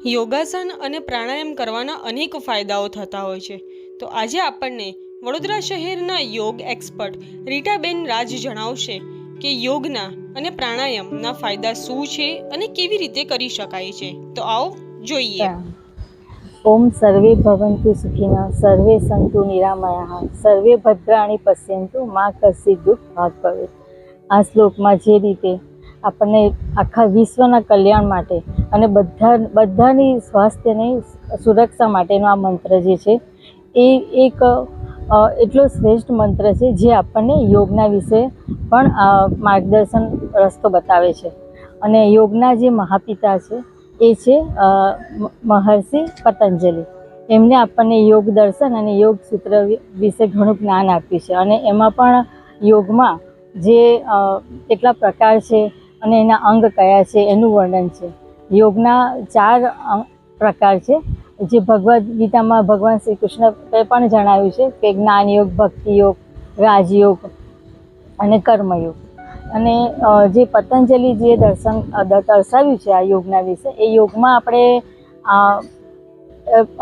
યોગાસન અને પ્રાણાયામ કરવાના અનેક ફાયદાઓ થતા હોય છે. તો આજે આપણને વડોદરા શહેરના યોગ એક્સપર્ટ રીટાબેન રાજ જણાવશે કે યોગના અને પ્રાણાયામના ફાયદા શું છે અને કેવી રીતે કરી શકાય છે. તો આવો જોઈએ. ઓમ સર્વે ભવન્તુ સુખિનઃ, સર્વે સંતુ નિરામયાઃ, સર્વે ભદ્રાણિ પશ્યન્તુ મા કશ્ચિદ દુઃખ ભાગ ભવેત. આ શ્લોકમાં જે રીતે આપણને આખા વિશ્વના કલ્યાણ માટે અને બધાની સ્વાસ્થ્યની સુરક્ષા માટેનો આ મંત્ર જે છે એ એક એટલો શ્રેષ્ઠ મંત્ર છે જે આપણને યોગના વિશે પણ માર્ગદર્શન રસ્તો બતાવે છે. અને યોગના જે મહાપિતા છે એ છે મહર્ષિ પતંજલિ. એમને આપણને યોગ દર્શન અને યોગ સૂત્ર વિશે ઘણું જ્ઞાન આપ્યું છે. અને એમાં પણ યોગમાં જે કેટલા પ્રકાર છે અને એના અંગ કયા છે એનું વર્ણન છે. યોગના 4 પ્રકાર છે જે ભગવદ્ ગીતામાં ભગવાન શ્રી કૃષ્ણએ પણ જણાવ્યું છે કે જ્ઞાન યોગ, ભક્તિ યોગ, રાજયોગ અને કર્મયોગ. અને જે પતંજલિજીએ દર્શાવ્યું છે આ યોગના વિશે, એ યોગમાં આપણે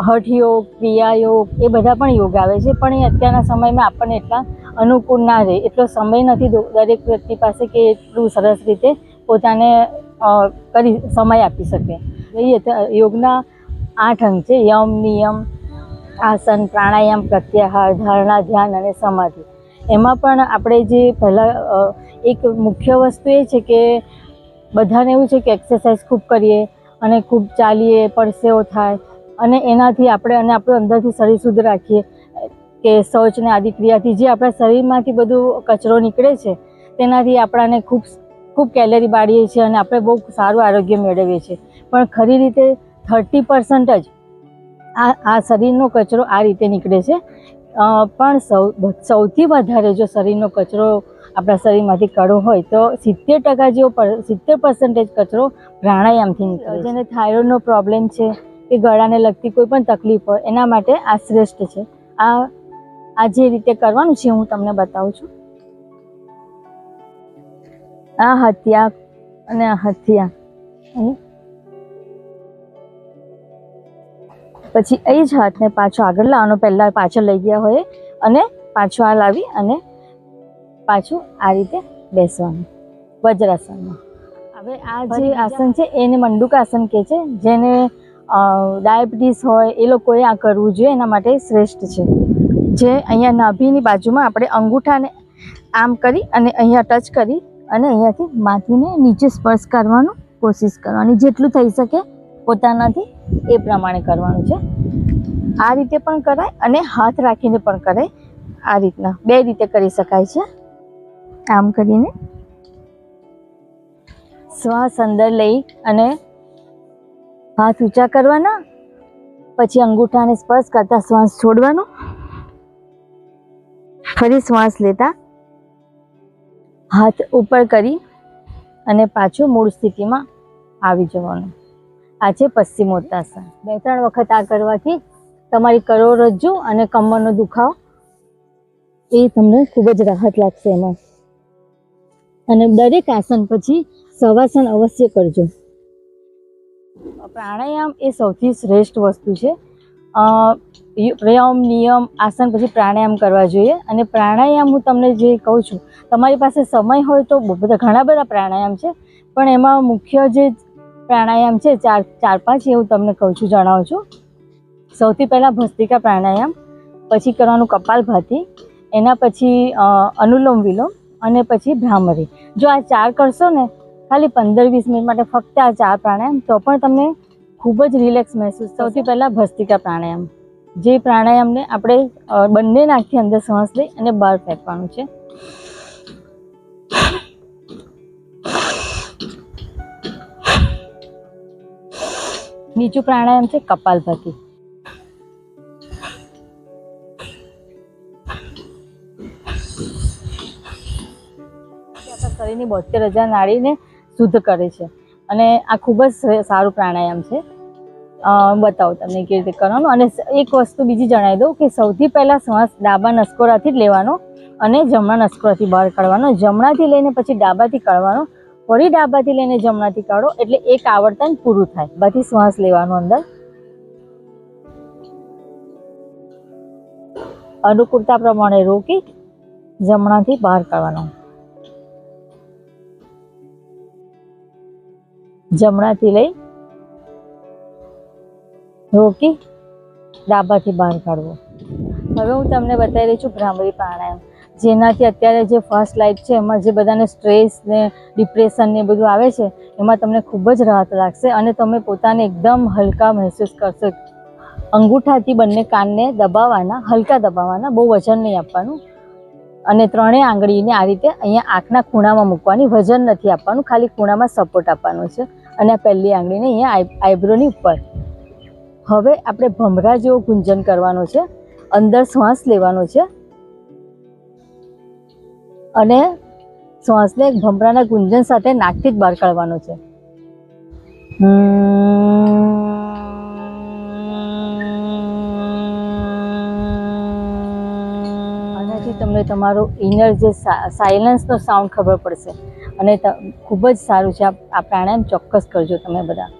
હઠયોગ, ક્રિયાયોગ એ બધા પણ યોગ આવે છે. પણ એ અત્યારના સમયમાં આપણને એટલા અનુકૂળ ના રહે, એટલો સમય નથી દરેક વ્યક્તિ પાસે કે એટલું સરસ રીતે પોતાને સમય આપી શકે. યોગના 8 અંગ છે: યમ, નિયમ, આસન, પ્રાણાયામ, પ્રત્યાહાર, ધારણા, ધ્યાન અને સમાધિ. એમાં પણ આપણે જે પહેલાં એક મુખ્ય વસ્તુ એ છે કે બધાને એવું છે કે એક્સરસાઇઝ ખૂબ કરીએ અને ખૂબ ચાલીએ, પરસેવો થાય અને એનાથી આપણું અંદરથી શરીર શુદ્ધ રાખીએ કે શૌચ ને આદિ ક્રિયાથી જે આપણા શરીરમાંથી બધું કચરો નીકળે છે તેનાથી આપણાને ખૂબ કેલરી બાળીએ છીએ અને આપણે બહુ સારું આરોગ્ય મેળવીએ છીએ. પણ ખરી રીતે 30% જ આ શરીરનો કચરો આ રીતે નીકળે છે. પણ સૌથી વધારે જો શરીરનો કચરો આપણા શરીરમાંથી કાઢવો હોય તો 70% જેવો 70% કચરો પ્રાણાયામથી નીકળે. જેને થાઇરોઇડનો પ્રોબ્લેમ છે કે ગળાને લગતી કોઈ પણ તકલીફ હોય એના માટે આ શ્રેષ્ઠ છે. આ જે રીતે કરવાનું છે હું તમને બતાવું છું. આ હથિયા અને આ હથિયા, પછી એ જ હાથને પાછો આગળ લાવવાનો. પહેલાં પાછળ લઈ ગયા હોય અને પાછો આ લાવી અને પાછું આ રીતે બેસવાનું વજ્રાસનમાં. હવે આ જે આસન છે એને મંડુકાસન કહે છે. જેને ડાયાબિટીસ હોય એ લોકોએ આ કરવું જોઈએ, એના માટે શ્રેષ્ઠ છે. જે અહીંયા નાભીની બાજુમાં આપણે અંગૂઠાને આમ કરી અને અહીંયા ટચ કરી અને અહીંયાથી માથુંને નીચે સ્પર્શ કરવાનું કોશિશ કરવાની. જેટલું થઈ શકે પોતાનાથી એ પ્રમાણે કરવાનું છે. આ રીતે પણ કરાય અને હાથ રાખીને પણ કરાય. આ રીતના 2 રીતે કરી શકાય છે. આમ કરીને શ્વાસ અંદર લઈ અને હાથ ઊંચા કરવાના, પછી અંગૂઠાને સ્પર્શ કરતા શ્વાસ છોડવાનો, ફરી શ્વાસ લેતા હાથ ઉપર કરી અને પાછું મૂળ સ્થિતિમાં આવી જવાનું. આ છે પશ્ચિમોત્તાસન. 2-3 વખત આ કરવાથી તમારી કરોડરજ્જુ અને કમરનો દુખાવો એ તમને ખૂબ જ રાહત લાગશે એમાં. અને દરેક આસન પછી શવાસન અવશ્ય કરજો. પ્રાણાયામ એ સૌથી શ્રેષ્ઠ વસ્તુ છે. યમ, નિયમ, આસન પછી પ્રાણાયામ કરવા જોઈએ. અને પ્રાણાયામ હું તમને જે કહું છું, તમારી પાસે સમય હોય તો ઘણા બધા પ્રાણાયામ છે, પણ એમાં મુખ્ય જે પ્રાણાયામ છે 4-5 એ હું તમને કહું છું, જણાવું છું. સૌથી પહેલાં ભસ્ત્રિકા પ્રાણાયામ, પછી કરવાનું કપાલભાતિ, એના પછી અનુલોમ વિલોમ અને પછી ભ્રામરી. જો આ 4 કરશો ને ખાલી 15-20 મિનિટ માટે ફક્ત આ 4 પ્રાણાયામ, તો પણ તમને ખૂબ જ રિલેક્સ મહેસૂસ. સૌથી પહેલાં ભસ્ત્રિકા પ્રાણાયામ, જે પ્રાણાયામને આપણે બંને નાકથી અંદર શ્વાસ લઈ અને બહાર ફેંકવાનું છે. બીજું પ્રાણાયામ છે કપાલભાતિ. આપણા શરીરની 72,000 નાડીને શુદ્ધ કરે છે અને આ ખૂબ જ સારું પ્રાણાયામ છે. બતાવો તમને કેવી રીતે કરવાનું. અને એક વસ્તુ બીજી જણાવી દઉં કે સૌથી પહેલાં શ્વાસ ડાબા નસકોરાથી જ લેવાનો અને જમણા નસકોરાથી બહાર કાઢવાનો. જમણાથી લઈને પછી ડાબાથી કાઢવાનો. વળી ડાબાથી લઈને જમણાથી કાઢો એટલે એક આવર્તન પૂરું થાય. બાકી શ્વાસ લેવાનો અંદર. અનુકૂળતા પ્રમાણે રોકી જમણાથી બહાર કાઢવાનો. જમણાથી લઈ રોકી ડાબાથી બહાર કાઢવો. હવે હું તમને બતાવી રહી છું ભ્રામરી પ્રાણાયામ, જેનાથી અત્યારે જે ફાસ્ટ લાઈફ છે એમાં જે બધાને સ્ટ્રેસ ને ડિપ્રેશન ને બધું આવે છે એમાં તમને ખૂબ જ રાહત લાગશે અને તમે પોતાને એકદમ હલકા મહેસૂસ કરશો. અંગૂઠાથી બંને કાનને દબાવવાના, હલકા દબાવવાના, બહુ વજન નહીં આપવાનું અને ત્રણેય આંગળીને આ રીતે અહીંયા આંખના ખૂણામાં મૂકવાની. વજન નથી આપવાનું, ખાલી ખૂણામાં સપોર્ટ આપવાનો છે અને આ પહેલી આંગળીને અહીંયા આઈબ્રોની ઉપર. હવે આપણે ભમરા જેવો ગુંજન કરવાનો છે. અંદર શ્વાસ લેવાનો છે અને શ્વાસને ભમરાના ગુંજન સાથે નાકથી જ બહાર કાઢવાનો છે. આનાથી તમને તમારો ઇનર જે સાયલન્સનો સાઉન્ડ ખબર પડશે અને ખૂબ જ સારું છે. આ પ્રાણાયામ ચોક્કસ કરજો તમે બધા.